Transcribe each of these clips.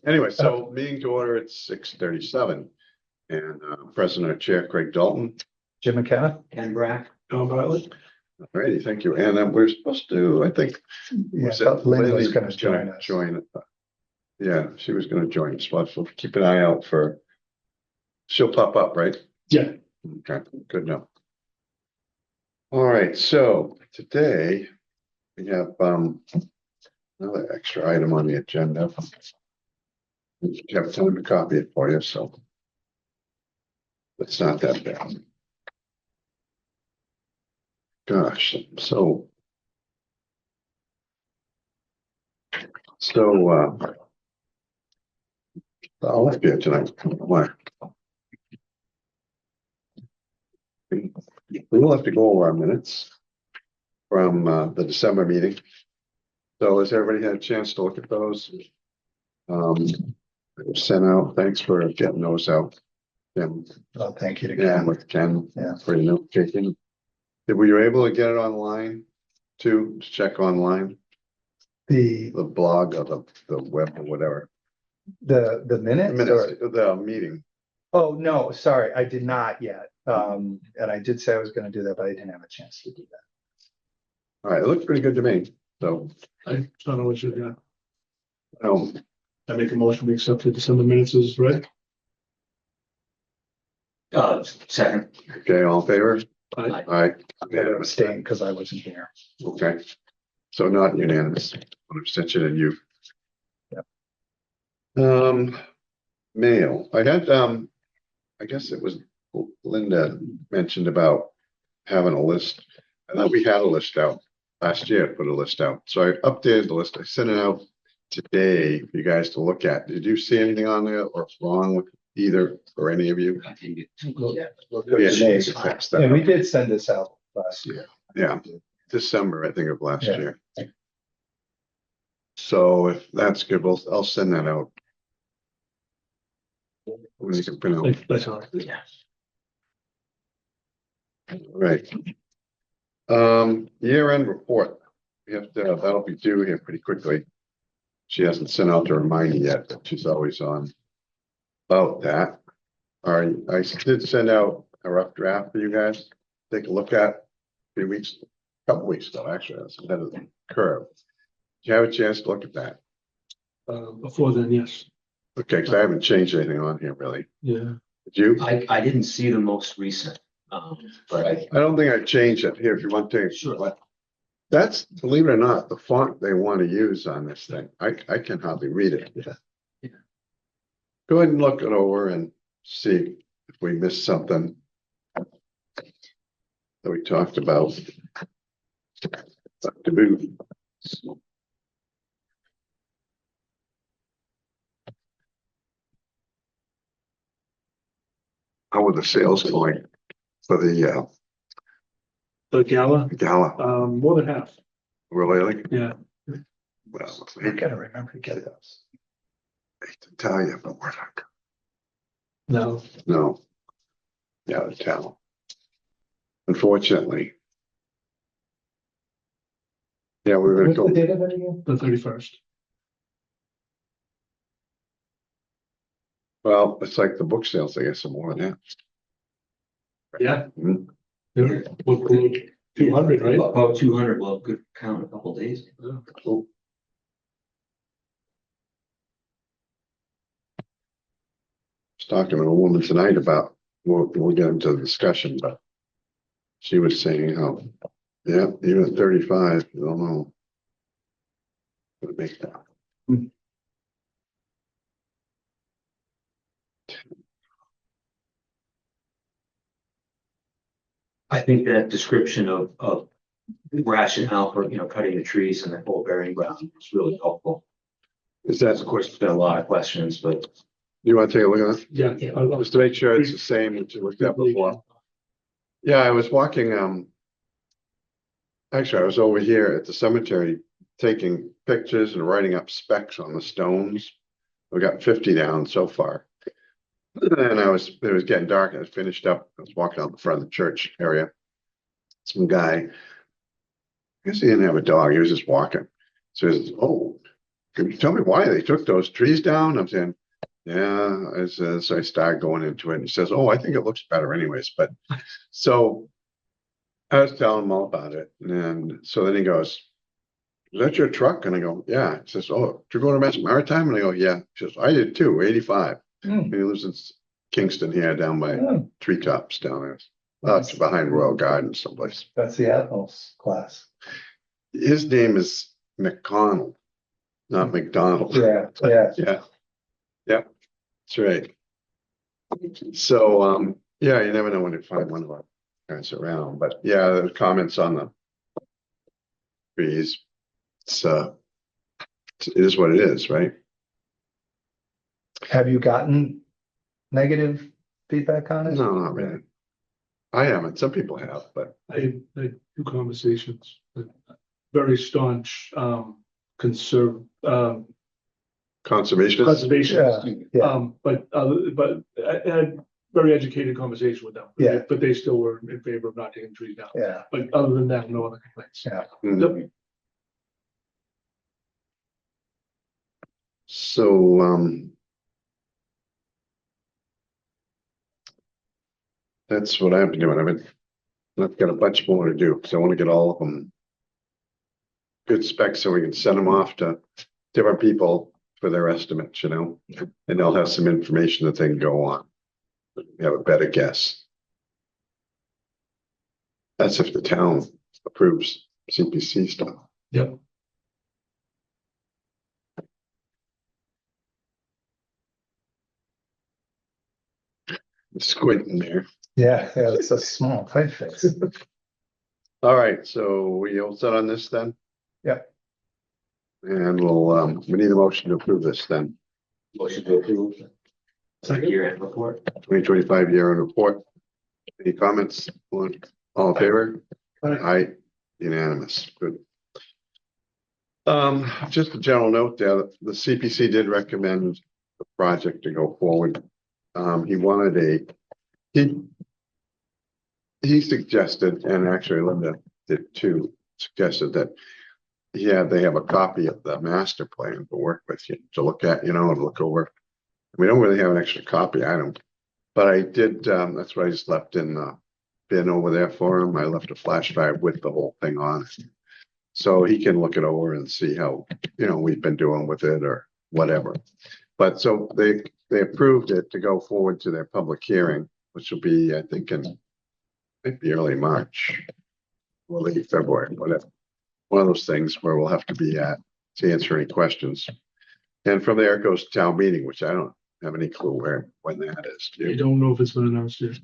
Anyway, so meeting to order at 6:37, and President Chair Craig Dalton. Jim McKenna. Ken Brack. Tom Bartlett. All righty, thank you. And we're supposed to, I think. Yeah, was it Lynn was Lily going to join us. Yeah, she was going to join us. But we'll keep an eye out for. She'll pop up, right? Yeah. Okay, good enough. All right, so today we have another extra item on the agenda. We have time to copy it for you, so it's not that bad. Gosh, so I'll let you tonight. Why? We will have to go over our minutes from the December meeting. So has everybody had a chance to look at those? Sent out. Thanks for getting those out. Oh, thank you to Yeah, Ken. with Ken. Yeah. For your note taking. Were you able to get it online too? To check online? The blog or the web or whatever. the minutes, The meeting. Oh, no, sorry, I did not yet. And I did say I was going to do that, but I didn't have a chance to do that. All right, it looks pretty good to me. So I don't know what you got. um, I make a motion, we accept the December minutes as read. Second. okay, all in favor? Aye. All right. I'm going to abstain because I wasn't here. Okay. So not unanimous. One abstention and you. Yep. Mail. I had I guess it was Linda mentioned about having a list. I thought we had a list out last year, put a list out. So I updated the list. I sent it out today for you guys to look at. Did you see anything on there or what's wrong with either or any of you? I think it- Yeah, we did send this out last year. Yeah, December, I think, of last Yeah. year. So if that's good, I'll send that out. When you can print out. That's all right. Yeah. Right. Year-end report. We have to, that'll be due here pretty quickly. She hasn't sent out the reminder yet, but she's always on about that. All right, I did send out a rough draft for you guys. Take a look at a few weeks, couple weeks ago, actually. That's ahead of the curve. Did you have a chance to look at that? Before then, yes. Okay, because I haven't changed anything on here really. Yeah. Did you? I didn't see the most recent, but I don't think I changed it here. If you want to. Sure. That's, believe it or not, the font they want to use on this thing. I can hardly read it. Yeah. Go ahead and look it over and see if we missed something that we talked about. To move. How are the sales going for the The gala, gala? more than half. Really? Yeah. Well, You got to remember to get those. I hate to tell you, but we're not. No. No. Yeah, the town. Unfortunately. Yeah, we're gonna What's the go. date of it again? The 31st. Well, it's like the book sales, I guess, some more than that. Yeah. Mhm. Yeah. We're 200, right? about 200. Well, good count a couple days. Yeah. Cool. I was talking to a woman tonight about, we'll get into the discussion, but she was saying how, yeah, even at 35, you don't know. Gonna make that. I think that description of rationale for, cutting the trees and the whole burying ground was really helpful. Is that, Of course, there's been a lot of questions, but you want to take a look at it? Yeah. Just to make sure it's the same that you looked at before. Yeah, I was walking, actually, I was over here at the cemetery taking pictures and writing up specs on the stones. We got 50 down so far. And it was getting dark and I finished up. I was walking out the front of the church area. Some guy, I guess he didn't have a dog, he was just walking. So he says, oh, can you tell me why they took those trees down? I'm saying, yeah, as I started going into it, and he says, oh, I think it looks better anyways, but so I was telling him all about it, and so then he goes, is that your truck? And I go, yeah. He says, oh, did you go to Mass Maritime? And I go, yeah. He says, I did too, 85. And he lives in Kingston here down by Oh, Treetops down there. It's behind Royal Gardens someplace. that's the Admiral's class. His name is McConnell, not McDonald. Yeah, yeah. Yeah. Yep. That's right. So, yeah, you never know when you find one of our guys around, but yeah, the comments on the trees, it is what it is, right? Have you gotten negative feedback on it? No, not really. I haven't. Some people have, but I had two conversations with very staunch, conservationists. conservationists. Yeah. But I had very educated conversation with them. Yeah. But they still were in favor of not taking trees down. Yeah, But other than that, no other complaints. yeah. Mhm. So, that's what I've been doing. I've got a bunch more to do, because I want to get all of them good specs so we can send them off to different people for their estimates, and they'll have some information that they can go on. Have a better guess. That's if the town approves CPC stuff. Yep. Squinting there. Yeah, it's a small typeface. All right, so we all set on this then? Yep. And we need a motion to approve this then. Motion to approve. Second. Year-end report. 2025 year-end report. Any comments? All in favor? Aye, unanimous. Good. Just a general note there, the CPC did recommend the project to go forward. He suggested, and actually Linda did too, suggested that they have a copy of the master plan to work with you, to look at, and look over. We don't really have an extra copy, I don't, but I did, that's what I just left in the bin over there for him. I left a flash drive with the whole thing on it. So he can look it over and see how, we've been doing with it or whatever. But so they approved it to go forward to their public hearing, which will be, I think, maybe early March or late February, whatever. One of those things where we'll have to be at to answer any questions. And from there it goes to town meeting, which I don't have any clue when that is. Do I you? don't know if it's been announced yet.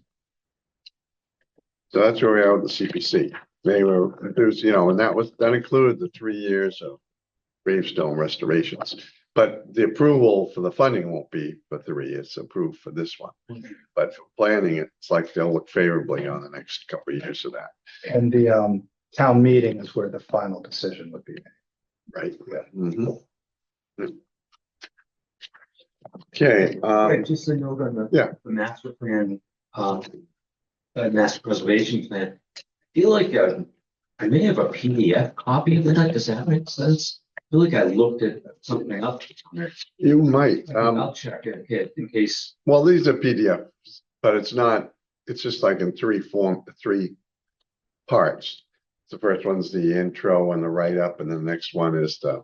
So that's where we are with the CPC. There's, and that included the 3 years of gravestone restorations. But the approval for the funding won't be for 3, it's approved for this one. But for planning, it's like they'll look favorably on the next couple of years of that, And the town meeting is where the final decision would be made. right? Yeah. Mhm. Okay, Right, just a note on yeah. the master plan, master preservation plan. I feel like I may have a PDF copy of that. Does that make sense? I feel like I looked at something up. You might, I'll check it in case. well, these are PDFs, but it's just like in 3 parts. The first one's the intro and the write-up, and the next one is the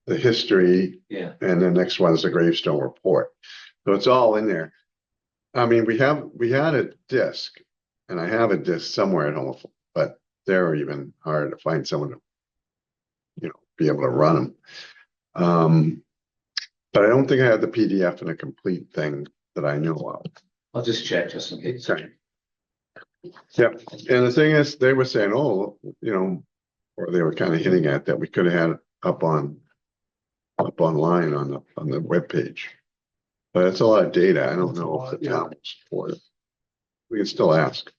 the history, Yeah. and the next one is the gravestone report. So it's all in there. I mean, we had a disc, and I have a disc somewhere at home, but they're even hard to find someone to, be able to run them. But I don't think I have the PDF in a complete thing that I know of. I'll just check just in case. Okay. Yep, and the thing is, they were saying, or they were kind of hinting at that we could have had it up online on the webpage. But it's a lot of data. I don't know if the town will support it. We can still ask.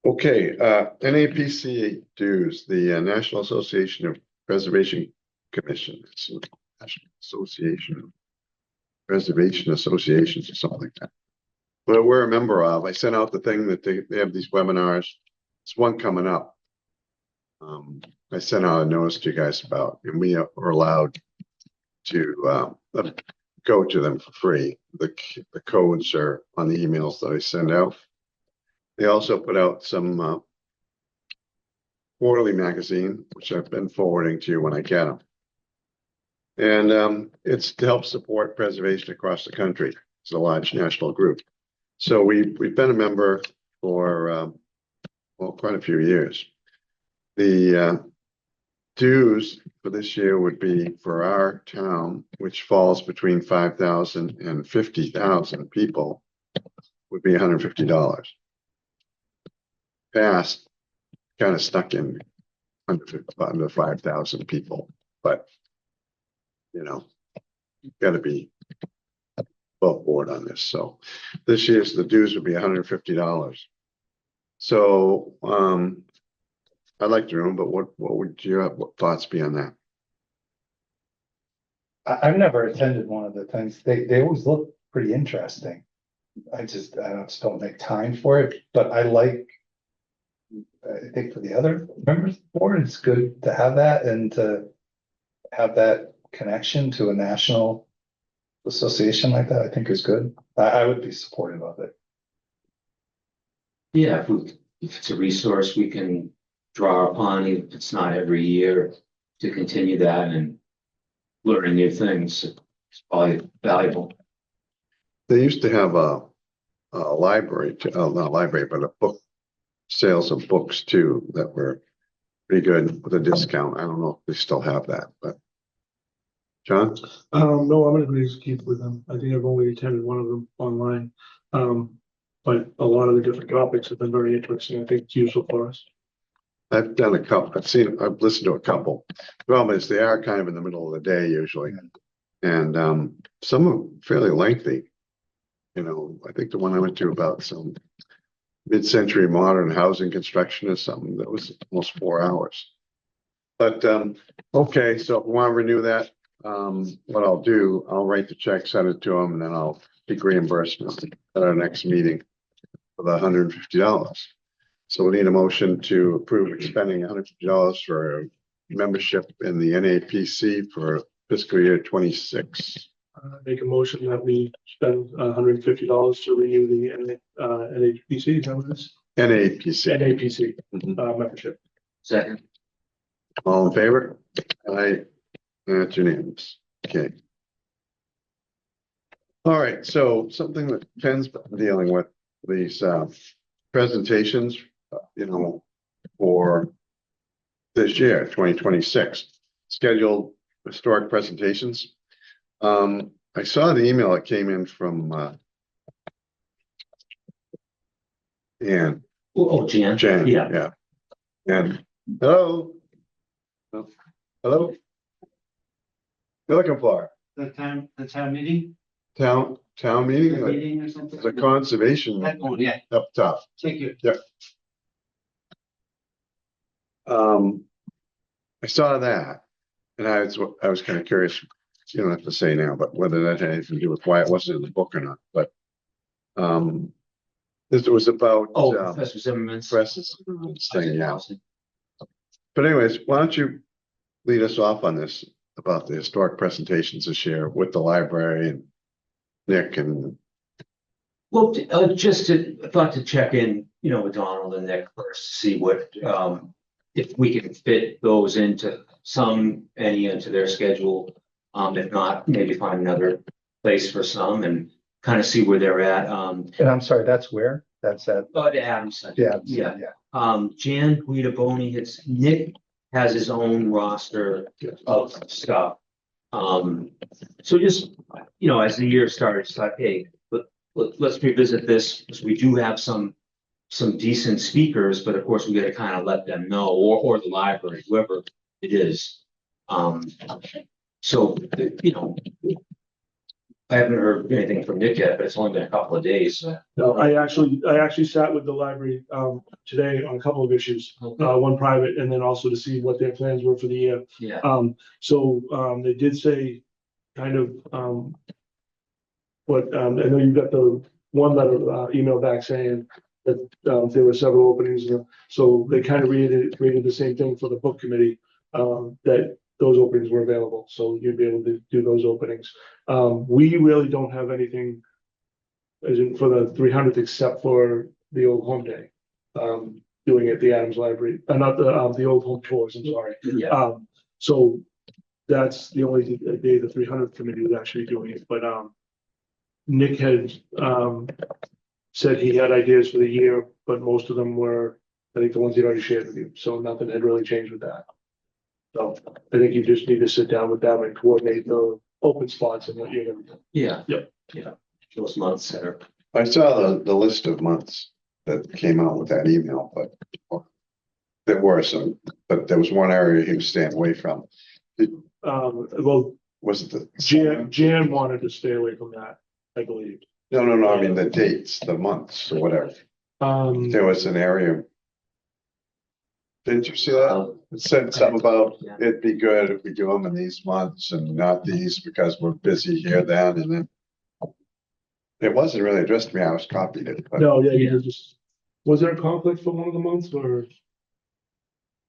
Okay, NAPC dues, the National Association of Preservation Commission. It's the National Association of Preservation Associations or something like that. Well, we're a member of. I sent out the thing that they have these webinars. There's one coming up I sent out a notice to you guys about, and we are allowed to go to them for free. The codes are on the emails that I send out. They also put out some quarterly magazine, which I've been forwarding to you when I get them. And it's to help support preservation across the country. It's a large national group. So we've been a member for well, quite a few years. The dues for this year would be for our town, which falls between 5,000 and 50,000 people, would be $150. Past kind of stuck in under 5,000 people, but you know, got to be above board on this. So this year's the dues would be $150. So I'd like to know, but what would your thoughts be on that? I've never attended one of the things. They always look pretty interesting. I just don't make time for it, but I think for the other members of the board, it's good to have that and to have that connection to a national association like that, I think is good. I would be supportive of it. Yeah, if it's a resource we can draw upon, even if it's not every year, to continue that and learning new things, it's probably valuable. They used to have a library, not a library, but a book sales of books too that were pretty good with a discount. I don't know if they still have that, but John? No, I'm gonna agree to keep with them. I think I've only attended one of them online. But a lot of the different topics have been very interesting. I think it's useful for us. I've done a couple. I've listened to a couple. The problem is they are kind of in the middle of the day usually, and some are fairly lengthy. You know, I think the one I went to about some mid-century modern housing construction is something that was almost 4 hours. But okay, so if we want to renew that, what I'll do, I'll write the check, send it to them, and then I'll seek reimbursement at our next meeting for the $150. So we need a motion to approve expending $150 for membership in the NAPC for fiscal year 26. Make a motion that we spend $150 to renew the NHPC, is that what it is? NAPC. NAPC Mhm. membership. Second. All in favor? Aye. That's unanimous. Okay. All right, so something that Ken's been dealing with, these presentations, you know, for this year, 2026, scheduled historic presentations. I saw the email that came in from Jan. Jan. Yeah. And hello. Oh, hello. You're looking for The town meeting? town meeting, like, Meeting or something? the conservation Oh, yeah, up top. thank you. I saw that, and I was kind of curious. You don't have to say now, but whether that had anything to do with why it wasn't in the book or not. But this was about Professor Zimmerman's. presses thing, yeah. But anyways, why don't you lead us off on this about the historic presentations this year with the library and Nick and. Well, I thought to check in, you know, with Donald and Nick first, to see what, if we can fit those into any into their schedule. If not, maybe find another place for some and kind of see where they're at. And I'm sorry, that's where? That's at, The Adams Center. yeah. Jan Guidaboni, Nick has his own roster of stuff. So just, you know, as the year starts, it's like, hey, let's revisit this, because we do have some decent speakers, but of course we got to kind of let them know, or the library, whoever it is. So, you know, I haven't heard anything from Nick yet, but it's only been a couple of days. No, I actually sat with the library today on a couple of issues, one private, and then also to see what their plans were for the year. Yeah. So they did say kind of what I know you've got the one letter email back saying that, there were several openings, so they kind of reiterated the same thing for the book committee, that those openings were available, so you'd be able to do those openings. We really don't have anything as in for the 300th, except for the old home day, doing it at the Adams Library, not the old home tours, I'm sorry. Yeah. So that's the only day the 300th committee was actually doing it, but, Nick had, said he had ideas for the year, but most of them were, I think the ones he'd already shared with you, so nothing had really changed with that. So I think you just need to sit down with them and coordinate the open spots and what you're gonna do. Yeah. Yep. Yeah, those months that are, I saw the list of months that came out with that email, but there were some, but there was one area he was staying away from. Well, Was it the? Jan wanted to stay away from that, I believe. No, I mean the dates, the months or whatever. There was an area. Didn't you see that? It said something about Yeah. it'd be good if we do them in these months and not these because we're busy here then and then. It wasn't really addressed to me. I was copied it, but No, yeah, you just, was there a conflict for one of the months or?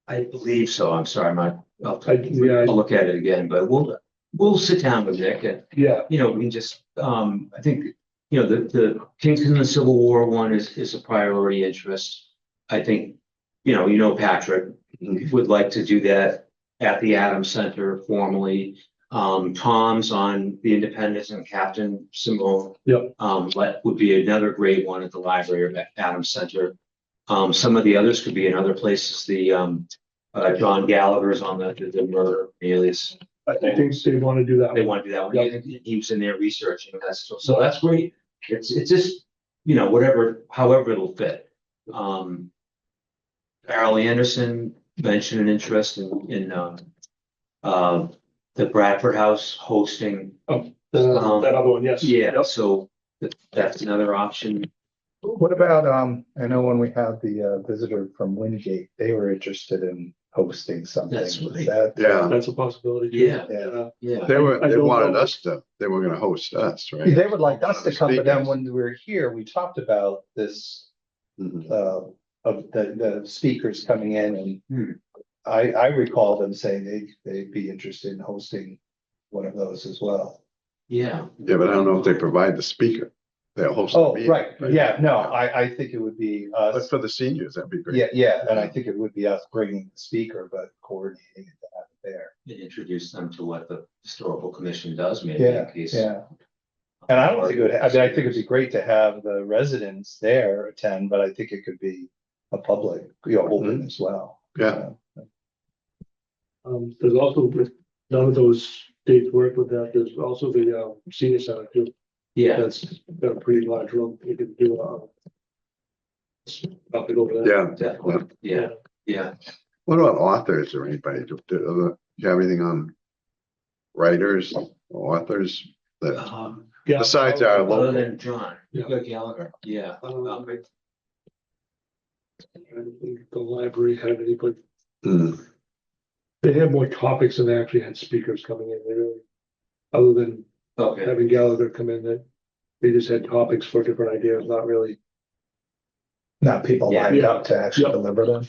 I believe so. I'm sorry, I'll Yeah, look at it again, but we'll sit down with Nick and, yeah, you know, we can just, I think, you know, the Kingston and the Civil War one is a priority interest. I think, you know, Patrick would like to do that at the Adams Center formally. Tom's on the Independence and Captain Simone. Yep. That would be another great one at the library or at Adams Center. Some of the others could be in other places. The John Gallagher's on the murder alias. I think they want to do that. They one. want to do that one. Yep. He was in there researching that. So that's great. It's just, you know, whatever, however it'll fit. Carol Anderson mentioned an interest in the Bradford House hosting. That other one, yes. Yeah, Yep. so that's another option. What about, I know when we had the visitor from Wingate, they were interested in hosting something. That's Is right. that, yeah, That's a possibility. too. Yeah. Yeah. Yeah. they I don't wanted know. us to, they were gonna host us, right? They would like us to come, but then Speakers. when we were here, we talked about this, Mhm. of the speakers coming in and Hmm. I recall them saying they'd be interested in hosting one of those as well. Yeah. Yeah, but I don't know if they provide the speaker. They'll host. the Oh, meeting, right, yeah, no, I think it would be But us, for the seniors, that'd be great. yeah, and I think it would be us bringing the speaker, but coordinating it to have it there. Introduce them to what the historical commission does, maybe Yeah, in case. yeah. And I don't think it would, I mean, I think it'd be great to have the residents there attend, but I think it could be a public, open as well. Yeah. There's also, with none of those dates work with that, there's also the senior center too. Yeah, That's got a pretty large room. You could do, have to go to that. Yeah. definitely. Yeah. What about authors or anybody? Do you have anything on writers, authors that Yeah. besides our Other local? than John. Yeah. Gallagher. Yeah. I don't think the library had any, but Hmm. they had more topics than they actually had speakers coming in. They really, other than Okay. having Gallagher come in, that they just had topics for different ideas, not really. Not people Yeah. lined up to actually Yeah. deliver them.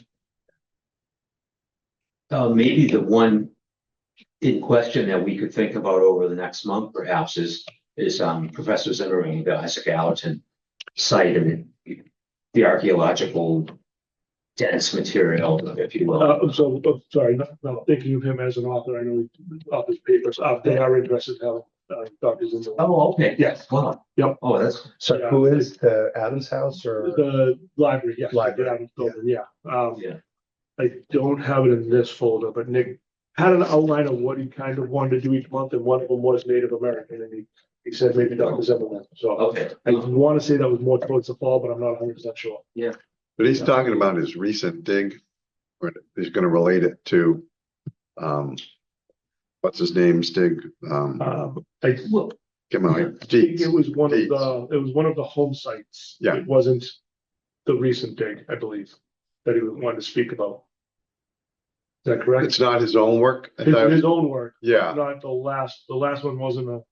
Maybe the one in question that we could think about over the next month perhaps is Professor Zimmerman, the Isaac Allerton site and the archaeological dense material, if you will. Sorry, no, thinking of him as an author, I know he authors papers, they are interested in how, doctors in the. Oh, okay. Yes. Wow. Yep. Oh, that's, So Yeah. who is the Adams House or? The library, yes. Library, Yeah. yeah. I don't have it in this folder, but Nick had an outline of what he kind of wanted to do each month, and one of them was Native American, and he said maybe Dr. Zimmerman, so. Okay. I want to say that was more towards the fall, but I'm not 100% sure. But he's talking about his recent dig, or he's gonna relate it to, what's his name's dig, Well, come on, I think Deeds. it was one of Deeds. one of the home sites. Yeah. It wasn't the recent dig, I believe, that he wanted to speak about. Is that correct? It's not his own work. I His thought- his own work, Yeah, not the last one wasn't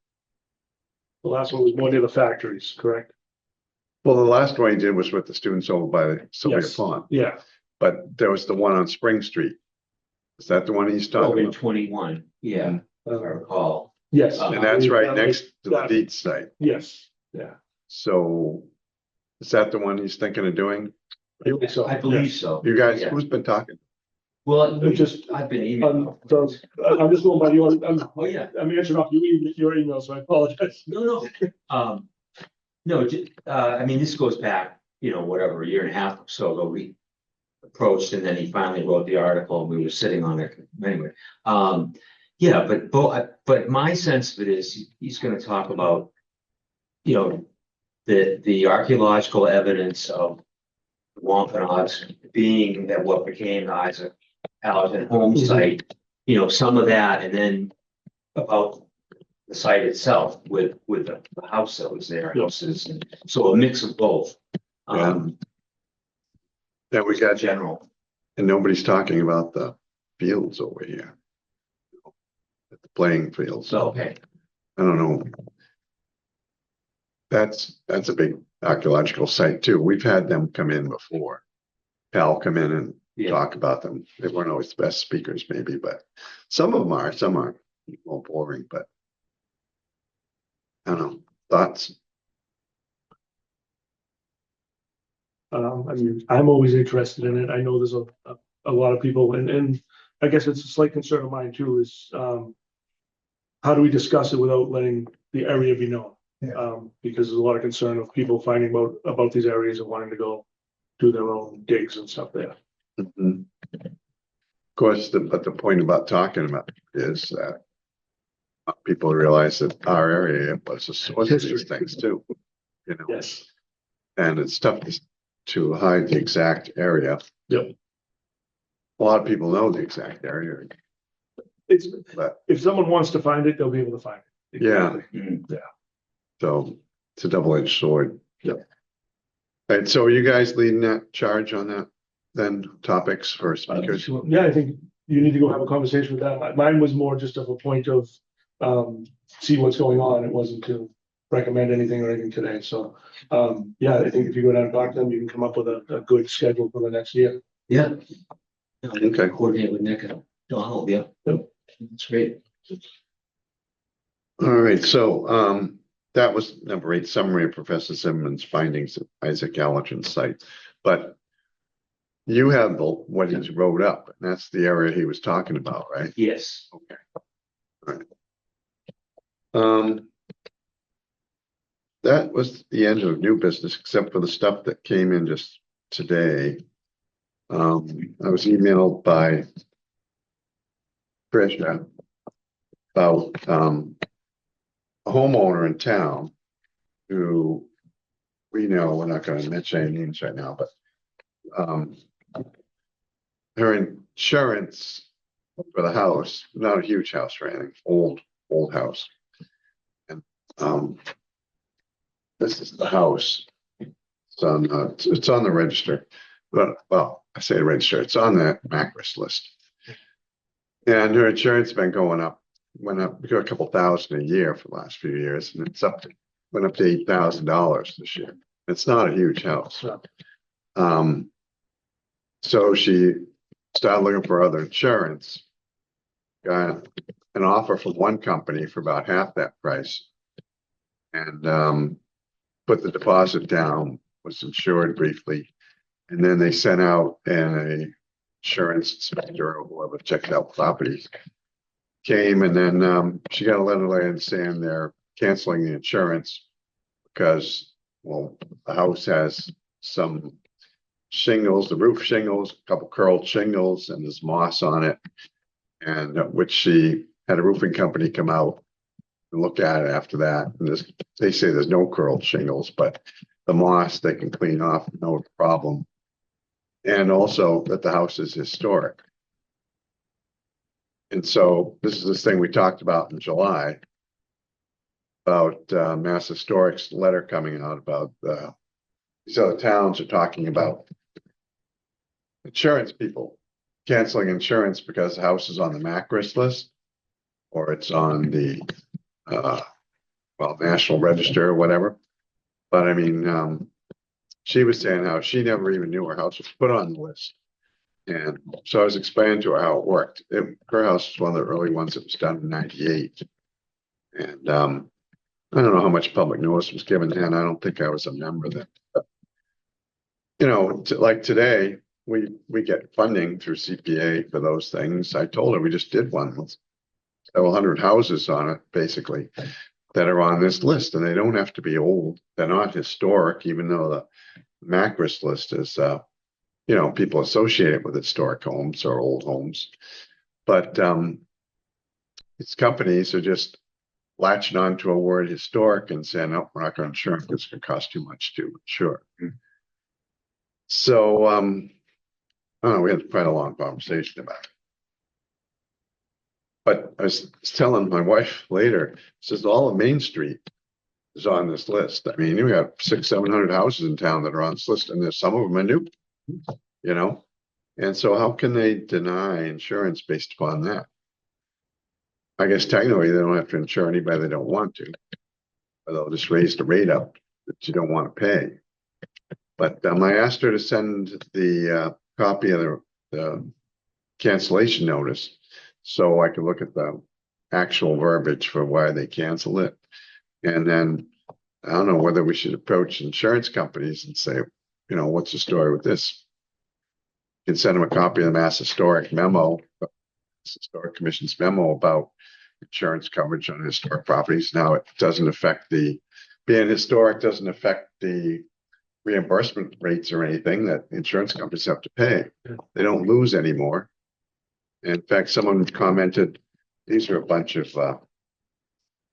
the last one was more near the factories, correct? Well, the last one he did was with the students over by Sylvia Yes. Pond, Yeah, but there was the one on Spring Street. Is that the one he's talking in about? 21, yeah, if I recall. yes. Uh, And that's right That next was- to the that- Dietz site. Yes, yeah. So is that the one he's thinking of doing? I think so. I believe so. You guys, Yeah. who's been talking? Well, It just- I've been Yeah. emailing. So I'm just going by your, Oh, yeah. I'm answering off your email, so I apologize. No. No, I mean, this goes back, whatever, a year and a half or so ago, we approached and then he finally wrote the article and we were sitting on it anyway. Yeah, but my sense of it is he's gonna talk about, the archaeological evidence of Wampanoags being at what became the Isaac Allerton home site, some of that, and then about the site itself with the house that was there, houses, and so a mix of both. That we got, General. and nobody's talking about the fields over here. The playing fields. Okay. I don't know. That's a big archaeological site too. We've had them come in before. Pal come in and Yeah. talk about them. They weren't always the best speakers maybe, but some of them are, some aren't. More boring, but I don't know. Thoughts? I mean, I'm always interested in it. I know there's a lot of people and I guess it's a slight concern of mine too, is, how do we discuss it without letting the area be known? Yeah. Because there's a lot of concern of people finding about these areas and wanting to go do their own digs and stuff there. Mhm. Of course, but the point about talking about it is that people realize that our area was the source of these History. things too. Yes. And it's tough to hide the exact area. Yep. A lot of people know the exact area, It's, but if someone wants to find it, they'll be able to find it. Yeah. Mm. so it's a double-edged sword. Yep. And so are you guys leading that charge on that then topics for speakers? Yeah, I think you need to go have a conversation with them. Mine was more just of a point of, see what's going on. It wasn't to recommend anything or anything today. So, yeah, I think if you go down and talk to them, you can come up with a good schedule for the next year. Yeah. Okay. Coordinate with Nick and Donald, yeah. Yep. That's great. All right, so that was number 8, summary of Professor Zimmerman's findings at Isaac Allerton site. But you have what he's wrote up, and that's the area he was talking about, right? Yes. Okay. All right. That was the end of new business, except for the stuff that came in just today. I was emailed by Tricia about a homeowner in town who we know, we're not going to mention any names right now, but her insurance for the house, not a huge house or anything, old house. And this is the house. It's on the register, but well, I say register, it's on the MACRIS list. And her insurance has been going up, went up a couple thousand a year for the last few years, and went up to $8,000 this year. It's not a huge house. So she started looking for other insurance, got an offer from one company for about half that price, and put the deposit down, was insured briefly, and then they sent out an insurance inspector or whoever checked out properties came, and then she got a letter later saying they're canceling the insurance because, well, the house has some shingles, the roof shingles, a couple curled shingles, and there's moss on it, and which she had a roofing company come out and look at it after that. And they say there's no curled shingles, but the moss they can clean off, no problem. And also that the house is historic. And so this is this thing we talked about in July about Mass Historic's letter coming out about these other towns are talking about insurance people canceling insurance because the house is on the MACRIS list or it's on the National Register or whatever. But I mean, she was saying how she never even knew her house was put on the list. And so I was explaining to her how it worked. Her house was one of the early ones that was done in '98. And I don't know how much public notice was given then. I don't think I was a member then. But, you know, like today, we get funding through CPA for those things. I told her we just did one with several hundred houses on it, basically, that are on this list, and they don't have to be old. They're not historic, even though the Macris list is, you know, people associated with historic homes or old homes. But it's companies are just latching on to a word historic and saying, no, we're not going to insure it because it's going to cost too much to insure. So, I don't know, we had quite a long conversation about it. But I was telling my wife later, says all of Main Street is on this list. I mean, we got 600-700 houses in town that are on this list, and there's some of them are new, you know? And so how can they deny insurance based upon that? I guess technically they don't have to insure anybody they don't want to, or they'll just raise the rate up that you don't want to pay. But I asked her to send the copy of the cancellation notice so I could look at the actual verbiage for why they cancel it. And then I don't know whether we should approach insurance companies and say, you know, what's the story with this? You can send them a copy of the Mass Historic memo, Historic Commission's memo about insurance coverage on historic properties. Now it doesn't affect being historic doesn't affect the reimbursement rates or anything that insurance companies have to pay. They don't lose anymore. In fact, someone commented, these are a bunch of,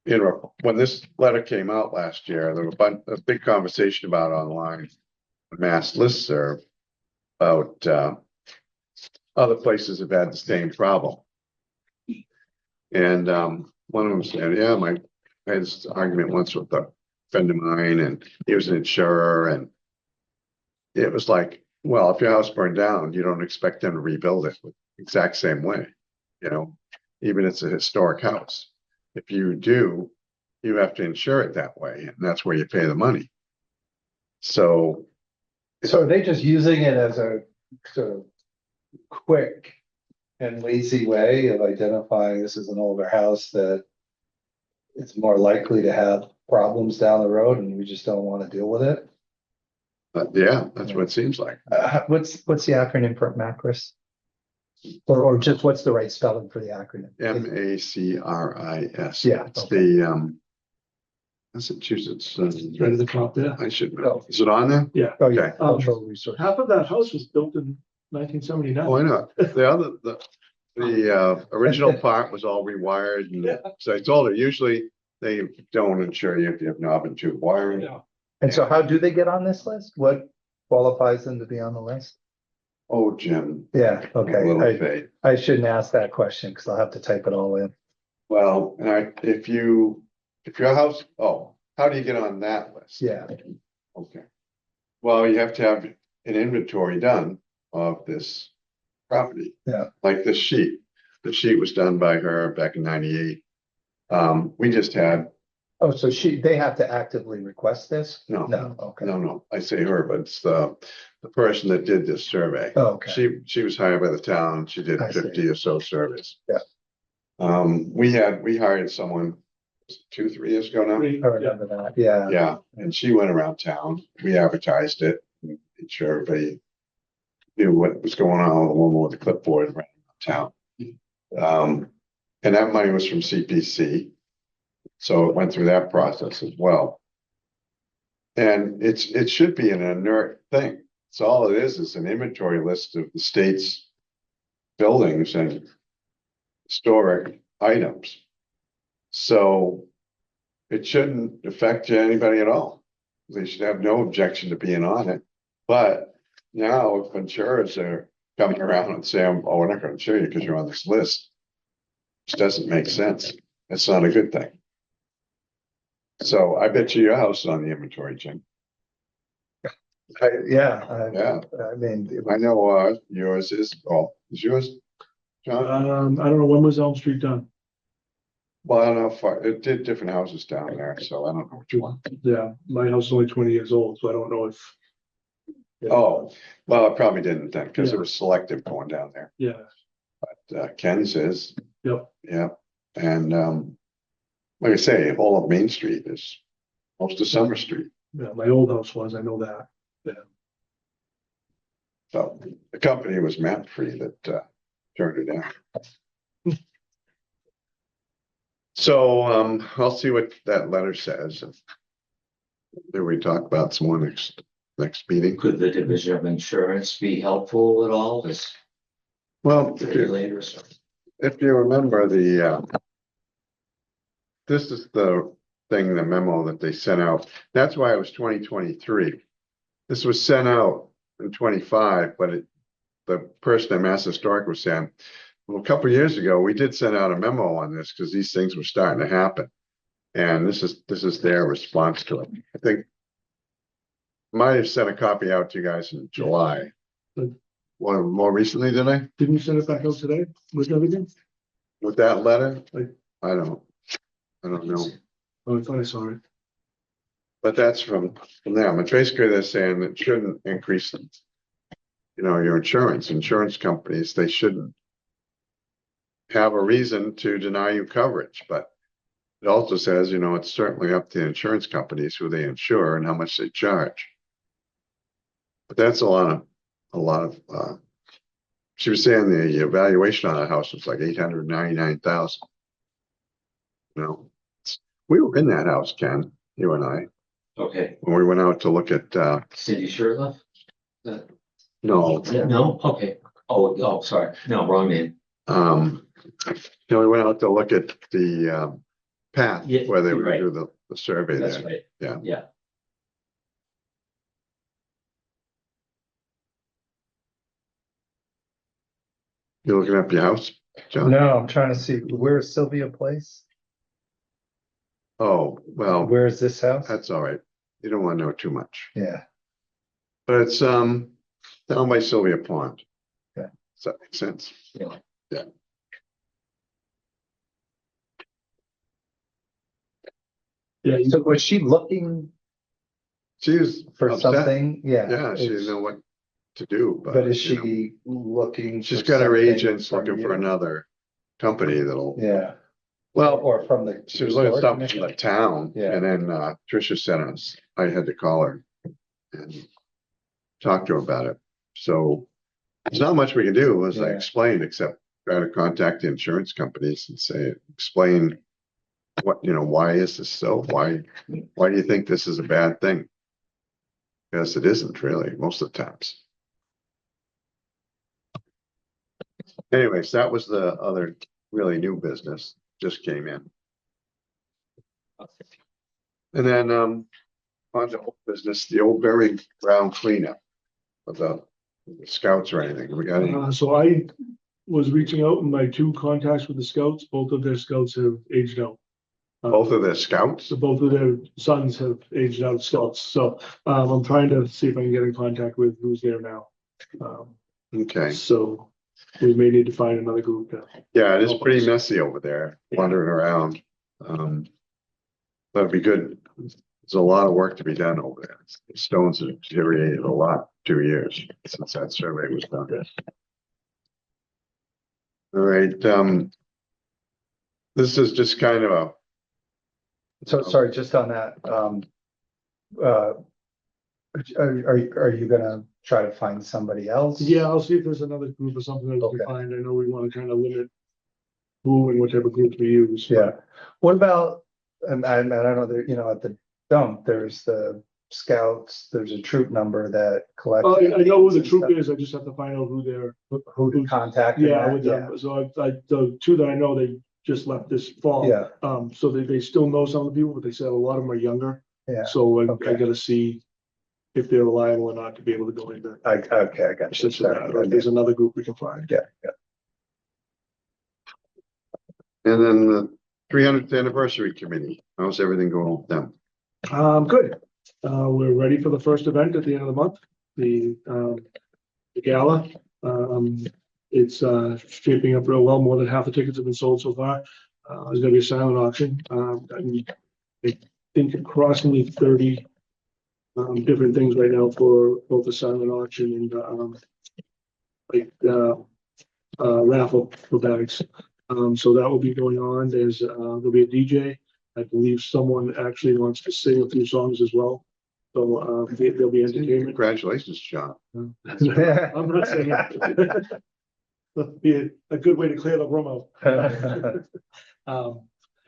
you know, when this letter came out last year, there was a big conversation about online mass listserv about other places have had the same problem. And one of them said, yeah, I had this argument once with a friend of mine, and he was an insurer, and it was like, well, if your house burned down, you don't expect them to rebuild it the exact same way, you know, even if it's a historic house. If you do, you have to insure it that way, and that's where you pay the money. So are they just using it as a sort of quick and lazy way of identifying this is an older house that it's more likely to have problems down the road and we just don't want to deal with it? yeah, that's what it seems like. What's the acronym for Macris? Or just what's the right spelling for the acronym? MACRIS. Yeah, It's okay. the Massachusetts. Right at the top there. I should know. Is it on there? Yeah. Oh, yeah, Okay. cultural resource. Half of that house was built in 1979. Oh, I know. The original part was all rewired, and Yeah. so I told her usually they don't insure you if you have knob and tube wiring. Yeah. And so how do they get on this list? What qualifies them to be on the list? Oh, Jim. Yeah, A little okay, fade. I shouldn't ask that question because I'll have to type it all in. Well, and if your house, how do you get on that list? Yeah, Okay. Well, you have to have an inventory done of this property. Yeah. Like this sheet. The sheet was done by her back in '98. We just had, oh, so they have to actively request this? no, Okay. no, I say her, but it's the person that did this survey. Oh, okay, She was hired by the town. She did I see. 50 or so surveys. Yeah. We hired someone 2-3 years ago now. I remember that, yeah. Yeah, and she went around town. We advertised it. Made sure everybody knew what was going on. The woman with the clipboard around town. And that money was from CPC. So it went through that process as well. And it should be an inert thing. So all it is an inventory list of the state's buildings and historic items. So it shouldn't affect anybody at all. They should have no objection to being on it. But now if insurers are coming around and saying, oh, we're not going to insure you because you're on this list, which doesn't make sense. That's not a good thing. So I bet you your house is on the inventory, Jim. Yeah, Yeah. I mean, I know yours is. Oh, is yours, John? I don't know, when was Elm Street done? Well, I don't know if it did different houses down there, so I don't know what you want. Yeah, my house is only 20 years old, so I don't know if Oh, well, it probably didn't then, because Yeah. it was selective going down there. Yeah, Ken's is, yep, yeah, and, like I say, whole of Main Street is most of Summer Street. yeah, my old house was, I know that. So the company was map free that, turned it down. So, I'll see what that letter says. Then we talk about some more next meeting. Could the division of insurance be helpful at all as Well, regulators? if you remember this is the thing, the memo that they sent out. That's why it was 2023. This was sent out in 25, but the person at Mass Historic was saying, well, a couple of years ago, we did send out a memo on this because these things were starting to happen. And this is their response to it. I think might have sent a copy out to you guys in July. Good. Well, more recently, did I? Didn't you send it back out today with everything? With that letter? Like- I don't know. Oh, I thought I saw it. But that's from them. And basically they're saying it shouldn't increase, your insurance companies, they shouldn't have a reason to deny you coverage, but it also says, it's certainly up to the insurance companies who they insure and how much they charge. But that's a lot of, she was saying the evaluation on the house was like 899,000. We were in that house, Ken, you and I, Okay, when we went out to look at, Cindy Sherlock? no, No, okay. Oh, sorry. No, wrong name. we went out to look at the, path Yeah, where they were right. gonna do the survey That's there. right. Yeah. Yeah. You looking up your house, John? No, I'm trying to see, where's Sylvia Place? Oh, well, Where's this house? that's all right. You don't want to know too much. Yeah, But it's down by Sylvia Pond. Okay. Does that make sense? Yeah, so was she looking She was for upset. something? Yeah. Yeah, she didn't It's- know what to do, But is you know, she looking? she's for got her something agents from looking for you? another company that'll, Yeah, well, or from the. she was looking at resort something from commission? the town, Yeah. and then Tricia sent us, I had to call her and talk to her about it. So there's not much we can do, as I Yeah. explained, except try to contact the insurance companies and explain what, why is this so? Why do you think this is a bad thing? Because it isn't really, most of the times. Anyways, that was the other really new business, just came in. And then, on the old business, the old buried ground cleanup of the scouts or anything. We got any? So I was reaching out in my 2 contacts with the scouts, both of their scouts have aged out. Both of the scouts? So both of their sons have aged out of scouts, so I'm trying to see if I can get in contact with who's there now. Okay, So we may need to find another group to. yeah, it is pretty messy over there, wandering around. That'd be good. There's a lot of work to be done over there. The stones have deteriorated a lot, 2 years since that survey was done. All right, this is just kind of a, So sorry, just on that, uh, are you gonna try to find somebody else? Yeah, I'll see if there's another group or something that we Okay. can find. I know we want to kind of limit who and whichever group we use. Yeah. What about, and I don't know, there, at the dump, there's the scouts, there's a troop number that collects. Oh, I know who the and troop stuff. is. I just have to find out who they're. Who to contact? in Yeah, that? with them. So the 2 that I know, they just left this fall. Yeah, So they still know some of the people, but they said a lot of them are younger. yeah, So I Okay. gotta see if they're reliable or not to be able to go into. okay, I got you. Such that, or if there's another group we can find. Yeah, and then the 300th anniversary committee. How's everything going with them? Good. We're ready for the first event at the end of the month, the gala. It's shaping up real well. More than half the tickets have been sold so far. There's gonna be a silent auction. I think approximately 30 different things right now for both the silent auction and, raffle for bags. So that will be going on. There'll be a DJ. I believe someone actually wants to sing a few songs as well. So, there'll be entertainment. Congratulations, John. I'm not saying it. That'd be a good way to clear the room out.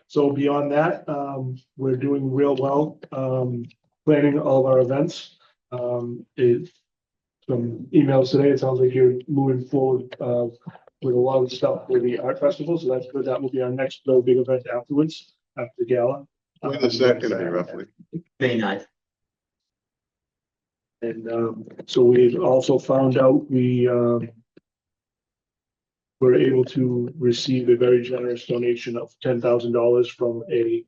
So beyond that, we're doing real well, planning all of our events. Some emails today, it sounds like you're moving forward, with a lot of stuff for the art festival, so that's good. That will be our next real big event afterwards, after the gala. When is that gonna be roughly? May 9th. And so we've also found out were able to receive a very generous donation of $10,000 from a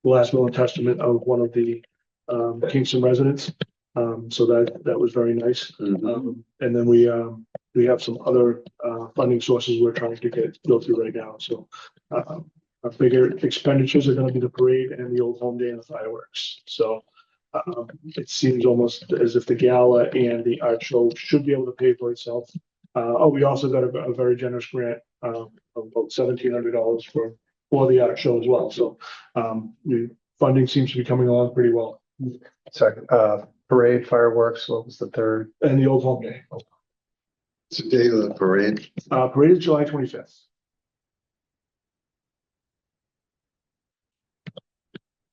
last will and testament of one of the Kingston residents. So that was very nice. And then we have some other funding sources we're trying to go through right now. So our bigger expenditures are going to be the parade and the Old Home Day and the fireworks. So it seems almost as if the gala and the art show should be able to pay for itself. We also got a very generous grant of about $1,700 for the art show as well. So the funding seems to be coming along pretty well. So, parade, fireworks, what was the third? And the Old Home Day. It's the day of the parade. Parade is July 25th.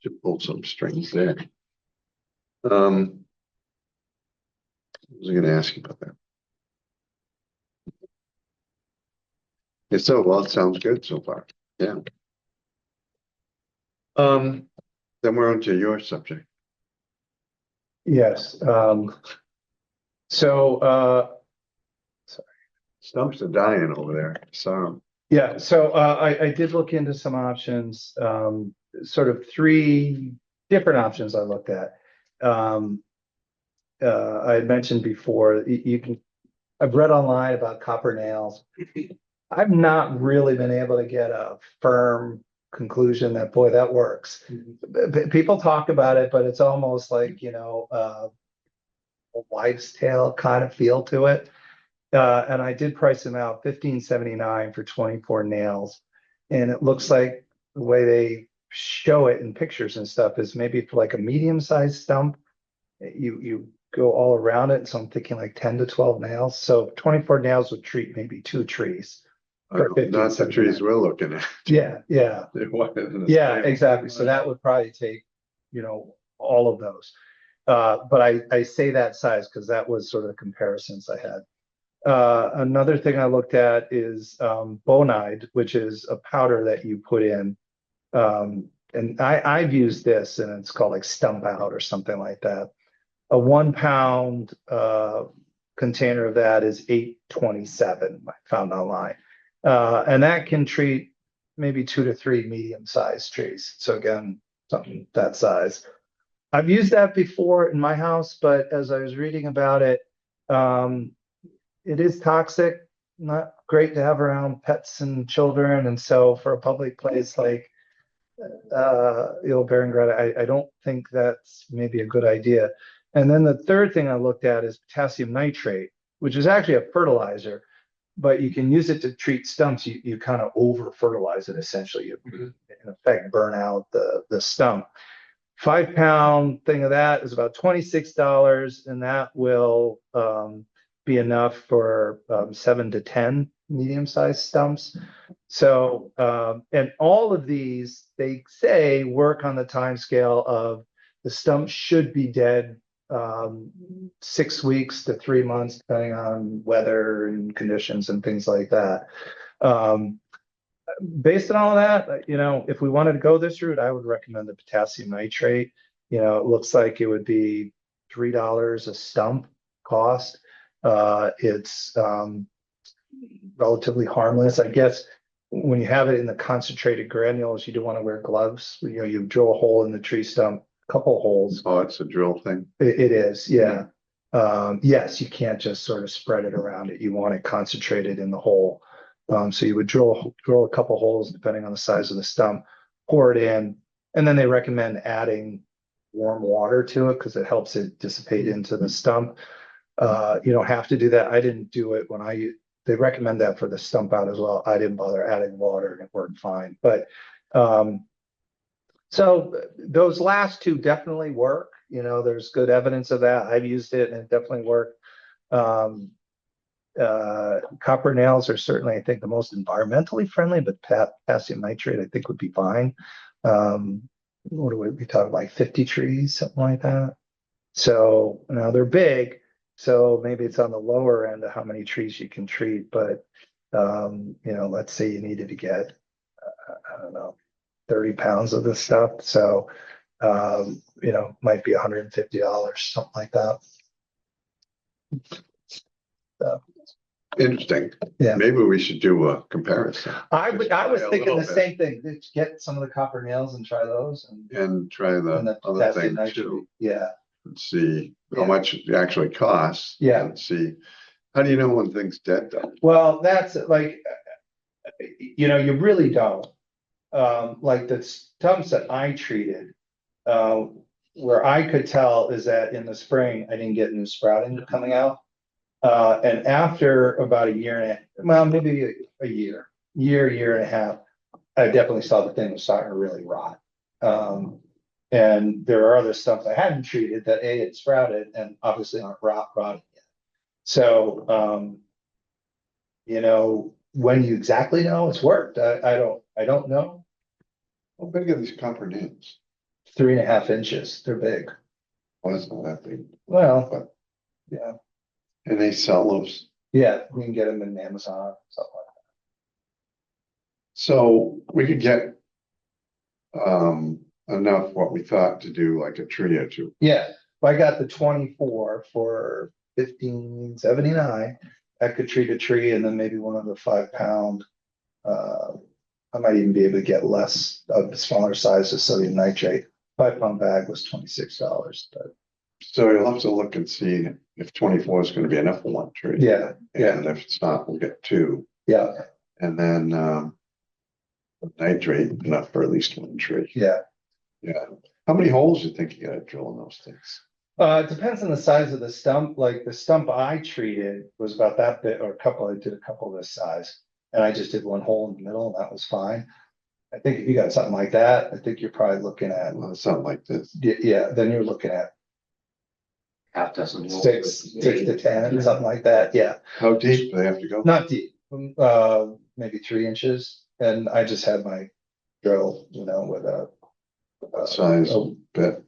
Should pull some strings there. I was gonna ask you about that. If so, well, it sounds good so far. Yeah. Then we're on to your subject. Yes, so, Stumps are dying over there. So yeah, so I did look into some options, sort of three different options I looked at. I had mentioned before, I've read online about copper nails. I've not really been able to get a firm conclusion that, boy, that works. People talk about it, but it's almost like, a wives' tale kind of feel to it. And I did price them out $15.79 for 24 nails. And it looks like the way they show it in pictures and stuff is maybe for like a medium-sized stump, you go all around it. So I'm thinking like 10 to 12 nails. So 24 nails would treat maybe 2 trees. not the trees we're looking at. Yeah. Yeah, exactly. So that would probably take, all of those. But I say that size because that was sort of the comparisons I had. Another thing I looked at is bonide, which is a powder that you put in. And I've used this, and it's called like Stump Out or something like that. A 1 pound container of that is $8.27. I found online. And that can treat maybe 2 to 3 medium-sized trees. So again, something that size. I've used that before in my house, but as I was reading about it, it is toxic, not great to have around pets and children. And so for a public place like Beringrad, I don't think that's maybe a good idea. And then the third thing I looked at is potassium nitrate, which is actually a fertilizer, but you can use it to treat stumps. You kind of over fertilize it essentially. You in effect burn out the stump. 5 pound thing of that is about $26, and that will be enough for 7 to 10 medium-sized stumps. So, and all of these, they say, work on the time scale of the stump should be dead 6 weeks to 3 months, depending on weather and conditions and things like that. Based on all of that, if we wanted to go this route, I would recommend the potassium nitrate. It looks like it would be $3 a stump cost. It's relatively harmless. I guess when you have it in the concentrated granules, you do want to wear gloves. You drill a hole in the tree stump, a couple holes. Oh, it's a drill thing. It is, yeah. Yes, you can't just sort of spread it around it. You want it concentrated in the hole. So you would drill a couple holes depending on the size of the stump, pour it in, and then they recommend adding warm water to it because it helps it dissipate into the stump. You don't have to do that. I didn't do it when they recommend that for the stump out as well. I didn't bother adding water and it worked fine. But so those last two definitely work. You know, there's good evidence of that. I've used it and it definitely worked. Copper nails are certainly, I think, the most environmentally friendly, but potassium nitrate, I think, would be fine. What do we be talking, like 50 trees, something like that? So now they're big, so maybe it's on the lower end of how many trees you can treat, but you know, let's say you needed to get, I don't know, 30 pounds of this stuff. So you know, might be $150, something like that. So, Interesting. yeah. Maybe we should do a comparison. I was A thinking little the bit. same thing. Let's get some of the copper nails and try those, And try and the other potassium thing nitrate. too, Yeah, and see how Yeah. much it actually costs. Yeah. And see, how do you know when things dead though? well, that's like, you know, you really don't. Like the stumps that I treated, where I could tell is that in the spring, I didn't get new sprouting coming out. And after about a year and well, maybe a year and a half, I definitely saw the thing was starting to really rot. And there are other stumps I hadn't treated that had sprouted and obviously aren't rotting yet. So, you know, when you exactly know it's worked, I don't know. How big are these copper nails? 3.5 inches, they're big. Well, that's not that big. Well, But- yeah, And they sell those. yeah, you can get them in Amazon, something like So we could get enough what we thought to do like a tree or two. that. Yeah, if I got the 24 for 15.79, I could treat a tree and then maybe one of the 5-pound. I might even be able to get less of the smaller size of sodium nitrate. 5-pound bag was $26, but So you'll have to look and see if 24 is gonna be enough for one tree. yeah, And if it's not, we'll get two. yeah, And then nitrate enough for at least one tree. yeah. Yeah. How many holes do you think you gotta drill in those things? It depends on the size of the stump. Like the stump I treated was about that big, or I did a couple this size. And I just did one hole in the middle, and that was fine. I think if you got something like that, I think you're probably looking at, Well, something like this. yeah, then you're looking at half dozen. 6 to 10, something like that. Yeah, How deep do they have to go? not deep, maybe 3 inches. And I just had my drill, you know, with a Size oh. bit.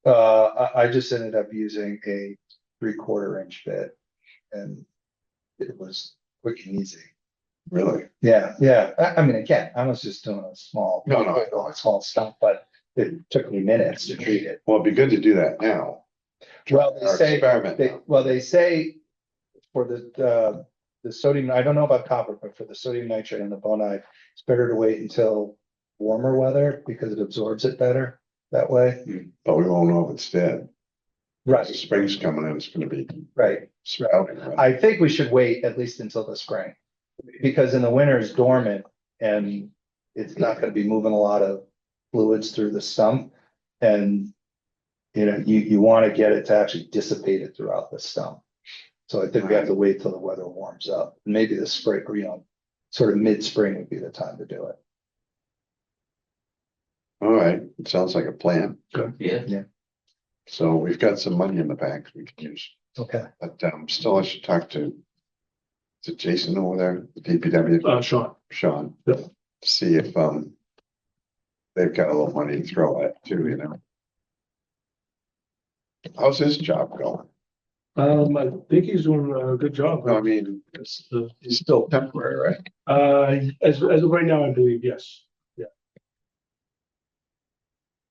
I just ended up using a 3/4 inch bit, and it was quick and easy. Really? Yeah, yeah. I mean, again, I was just doing a small, No, no. a small stump, but it took me minutes to treat it. Well, it'd be good to do that now. Well, they Or say, experiment now. they say for the sodium, I don't know about copper, but for the sodium nitrate and the bonite, it's better to wait until warmer weather because it absorbs it better that way. But we won't know if it's dead. The Right, spring's coming in, it's gonna be right. sprouting. Right? I think we should wait at least until the spring. Because in the winter it's dormant and it's not gonna be moving a lot of fluids through the stump. And, you know, you wanna get it to actually dissipate it throughout the stump. So I think we have to wait till the weather warms up. Maybe the spring, or, you know, sort of mid-spring would be the time to do it. All right, it sounds like a plan. Yeah. So we've got some money in the bank we can use. Okay. But still I should talk to Jason over there, the DPW, Sean. Sean. Yeah. See if they've got a little money to throw at too, you know. How's his job going? I think he's doing a good job. No, I mean, It's he's still temporary, right? as of right now, I believe, yes.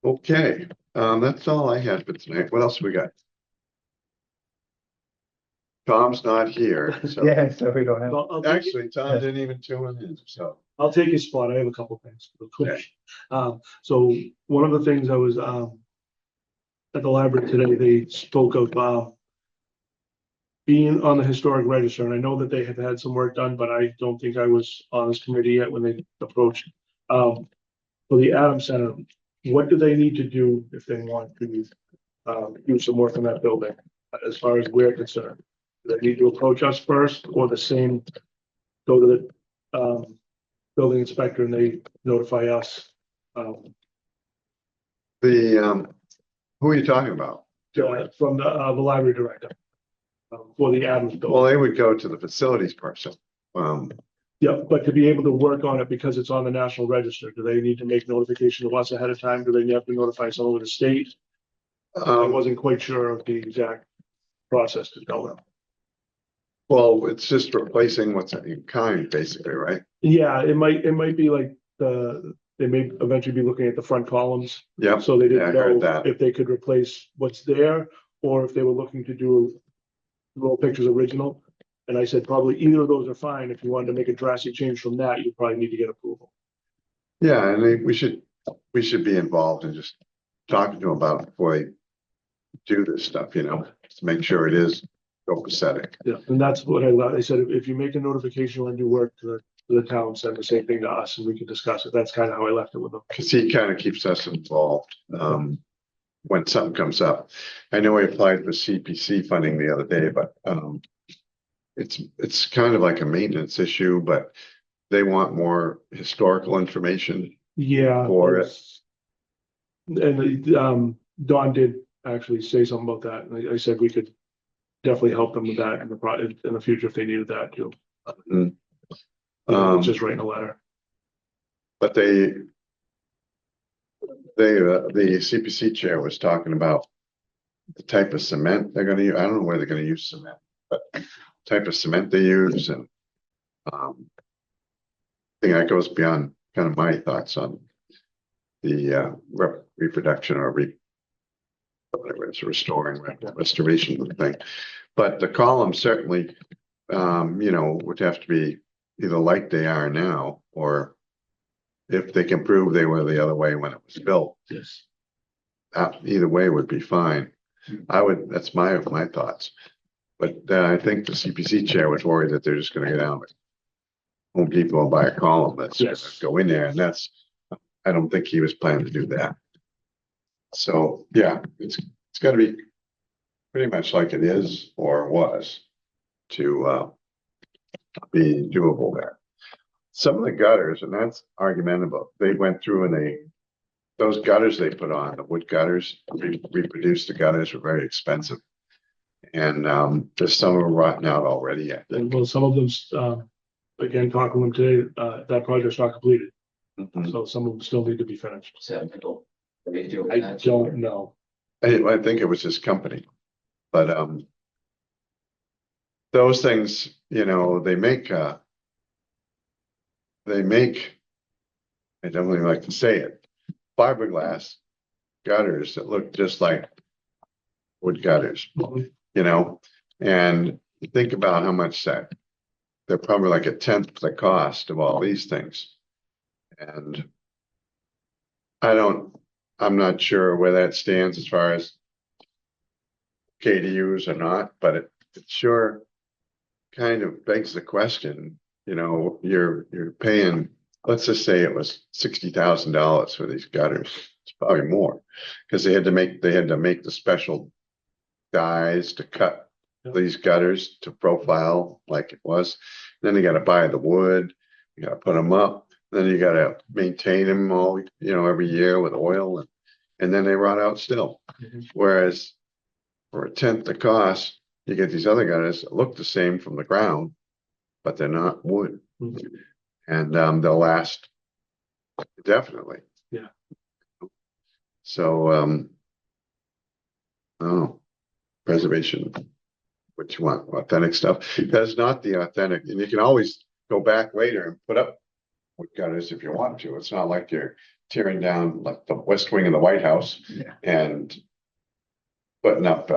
Okay, that's all I had for tonight. What else we got? Tom's not here, so Yeah, so we don't have. actually, Tom didn't even tune in, so. I'll take his spot. I have a couple things real quick. So one of the things I was, at the library today, they spoke of, being on the historic register, and I know that they have had some work done, but I don't think I was on this committee yet when they approached. For the Adams Center, what do they need to do if they want to do some work on that building, as far as we're concerned? Do they need to approach us first, or the same, go to the building inspector and they notify us? Who are you talking about? From the library director. For the Adams Well, building. they would go to the facilities person. Yeah, but to be able to work on it because it's on the National Register, do they need to make notification to us ahead of time? Do they have to notify someone with the state? I wasn't quite sure of the exact process to go with. Well, it's just replacing what's in kind, basically, right? Yeah, it might be like they may eventually be looking at the front columns. Yep. So they Yeah, I didn't heard know that. if they could replace what's there, or if they were looking to do roll pictures original. And I said, probably either of those are fine. If you wanted to make a drastic change from that, you probably need to get approval. Yeah, and we should be involved in just talking to them about it before they do this stuff, you know, to make sure it is copacetic. Yeah, and that's what I said, if you make a notification when you work to the town, send the same thing to us and we can discuss it. That's kind of how I left it with them. Cause he kind of keeps us involved, when something comes up. I know he applied for CPC funding the other day, but, it's kind of like a maintenance issue, but they want more historical information. Yeah. For it. And Don did actually say something about that. And I said we could definitely help them with that in the future if they needed that too. Just writing a letter. But the CPC chair was talking about the type of cement they're gonna use. I don't know where they're gonna use cement, but type of cement they use, and I think that goes beyond kind of my thoughts on the reproduction or whatever it's restoration thing. But the columns certainly, would have to be either like they are now, or if they can prove they were the other way when it was built. Yes. Either way would be fine. That's my thoughts. But I think the CPC chair was worried that they're just gonna go down to Home Depot and buy a column that's Yes. go in there, and I don't think he was planning to do that. So, yeah, it's gotta be pretty much like it is or was to be doable there. Some of the gutters, and that's argumentable, they went through and those gutters they put on, the wood gutters, reproduced the gutters, were very expensive. And there's some of them rotten out already, I think. And well, some of them, again, talking to them today, that project's not completed. Mhm. So some of them still need to be finished. I I don't know. I think it was his company, but those things, they make, I don't really like to say it, fiberglass gutters that look just like wood gutters, and think about how much they're probably like a tenth the cost of all these things. And I'm not sure where that stands as far as KDUs or not, but it sure kind of begs the question, you're paying, let's just say it was $60,000 for these gutters. It's probably more, because they had to make the special dies to cut these gutters to profile like it was. Then they got to buy the wood, you got to put them up, then you got to maintain them all, every year with oil, and then they rot out still. Mhm. Whereas for a tenth the cost, you get these other gutters that look the same from the ground, but they're not wood. Mhm. And they'll last definitely. Yeah. So preservation, what you want, authentic stuff. That's not the authentic, and you can always go back later and put up wood gutters if you want to. It's not like you're tearing down like the West Wing of the White House and putting up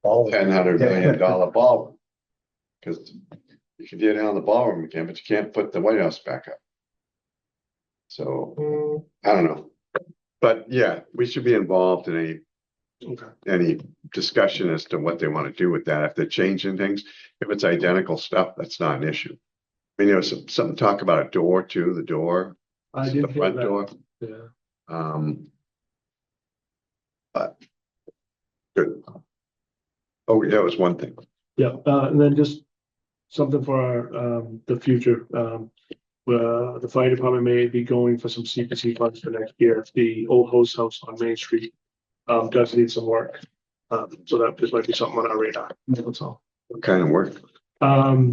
$100 million ballroom. Because you can tear down the ballroom again, but you can't put the White House back up. So I don't know, but yeah, we should be involved in any discussion as to what they want to do with that. If they're changing things, if it's identical stuff, that's not an issue. I mean, there was some talk about a door too, the I did front hear that. door. Yeah. But good. Oh, yeah, it was one thing. Yeah, and then just something for our, the future. The fire department may be going for some CPC funds for next year. The old host house on Main Street does need some work. So that just might be something on our radar. That's all. What kind of work?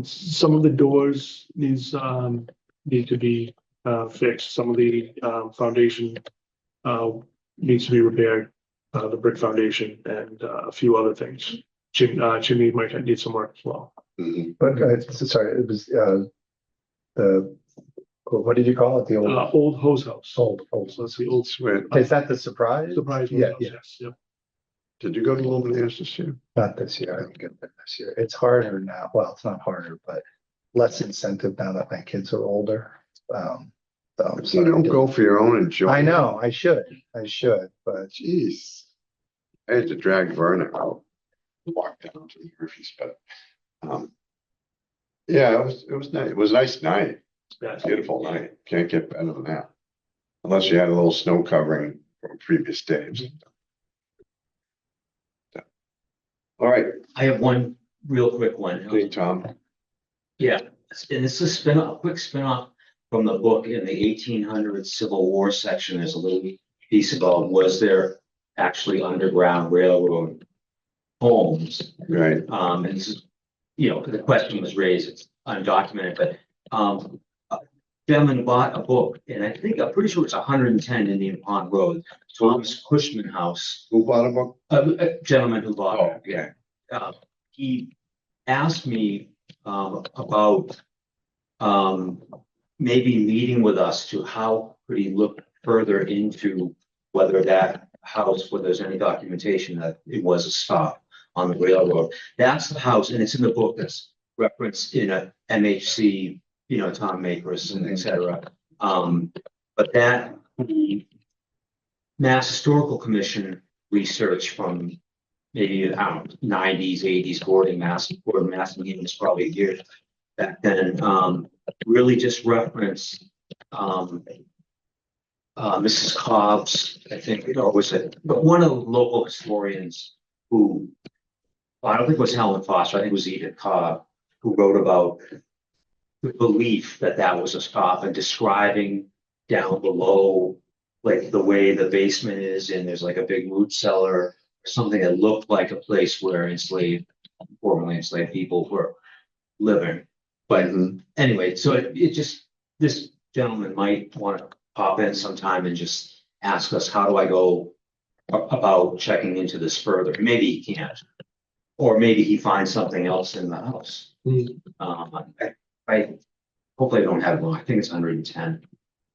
Some of the doors need to be fixed. Some of the foundation needs to be repaired, the brick foundation and a few other things. Chimney might need some work as well. Mhm. But, sorry, it was, what did you call it? The Old hose house. old. So that's the old Sweet. Is that the surprise? surprise. Yeah, house, yeah. yes, yep. Did you go to Luminaires this year? Not this year. I didn't get it this year. It's harder now. Well, it's not harder, but less incentive now that my kids are older. You don't go for your own enjoyment. I know, I should, but Jeez. I had to drag Verna out, walk down to the Murphy's, but, yeah, it was nice. It was a nice night. Yes. Beautiful night. Can't get better than that. Unless you had a little snow covering from previous days. All right, I have one real quick one. hey, Tom. Yeah, and this is a quick spin-off from the book in the 1800s Civil War section. There's a little piece about was there actually underground railroad homes? Right. And this is, you know, the question was raised, it's undocumented, but a gentleman bought a book, and I'm pretty sure it's 110 Indian Pond Road, Thomas Cushman House. Who bought a book? A gentleman who bought Oh, it. okay. He asked me about maybe meeting with us to how could he look further into whether that house, whether there's any documentation that it was a stop on the railroad. That's the house, and it's in the book that's referenced in a MHC, you know, Tom Makers and et cetera. But that Mass Historical Commission research from maybe, I don't know, 90s, 80s, Gordon Mass meeting was probably years back then, really just reference Mrs. Cobb's, I think, or was it, but one of the local historians who, I don't think it was Helen Foster, I think it was Edith Cobb, who wrote about the belief that that was a stop and describing down below, like the way the basement is, and there's like a big root cellar, something that looked like a place where formerly enslaved people were living. But anyway, so it just, this gentleman might want to pop in sometime and just ask us, how do I go about checking into this further? Maybe he can't, or maybe he finds something else in the house. I hopefully I don't have it wrong. I think it's 110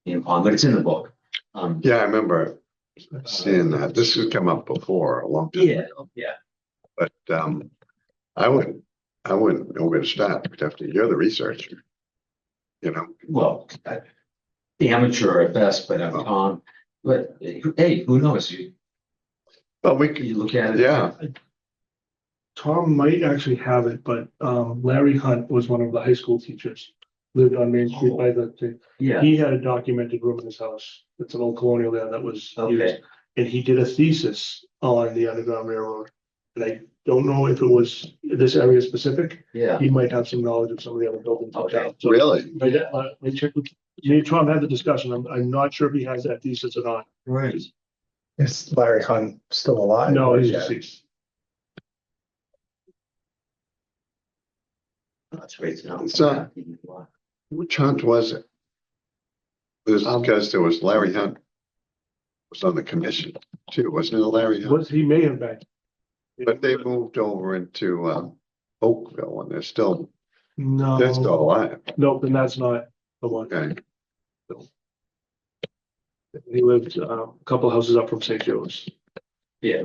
in Pond, but it's in the book. Yeah, I remember seeing that. This has come up before a long time. Yeah. But I wouldn't know where to start. After you're the researcher, you know. Well, amateur at best, but but hey, who knows? Well, we could You look at it. Yeah. Tom might actually have it, but Larry Hunt was one of the high school teachers, lived on Main Street by the. Yeah. He had a documented room in his house. It's an old colonial there that was Okay. used, and he did a thesis on the Underground Railroad. And I don't know if it was this area specific. Yeah. He might have some knowledge of some of the other buildings. Okay. So really. I check with. Me and Tom had the discussion. I'm not sure if he has that thesis or not. Right. is Larry Hunt still alive? No, he's Yeah. deceased. That's great to know. So- Which Hunt was it? It was because there was Larry Hunt was on the commission too, wasn't it, Larry Hunt? He may have been. But they moved over into Oakville and they're still No. alive. Nope, then that's not the one. Okay. He lived a couple houses up from St. Joe's. Yeah.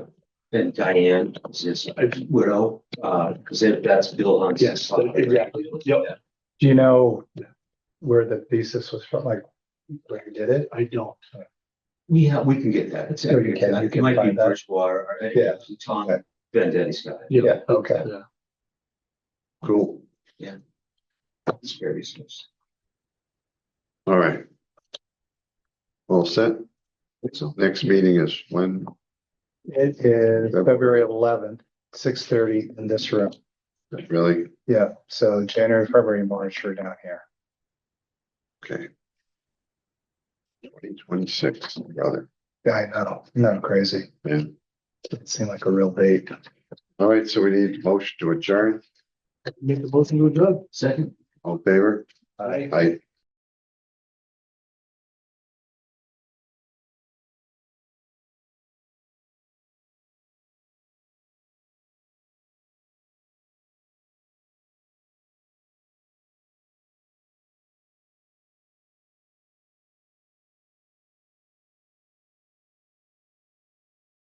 And Diane is his widow, because that's Bill Hunt's. Yes, father. exactly. Yep. Do you know where the thesis was from, like where he did it? I don't. We can get that. It's, Oh, you can it might be find that? Bridgewater or Yeah. Tom Okay. Vendetti's got it. Yeah, okay. Yeah. Cool. It's very source. All right. All set? So next meeting is when? It is February 11th, 6:30 in this room. Really? Yeah, so January, February, March are down here. Okay. 2026, brother. Yeah, I know, no, crazy. Yeah. It seemed like a real date. All right, so we need motion to adjourn. Make the motion to adjourn. Second? All in favor? I Aye.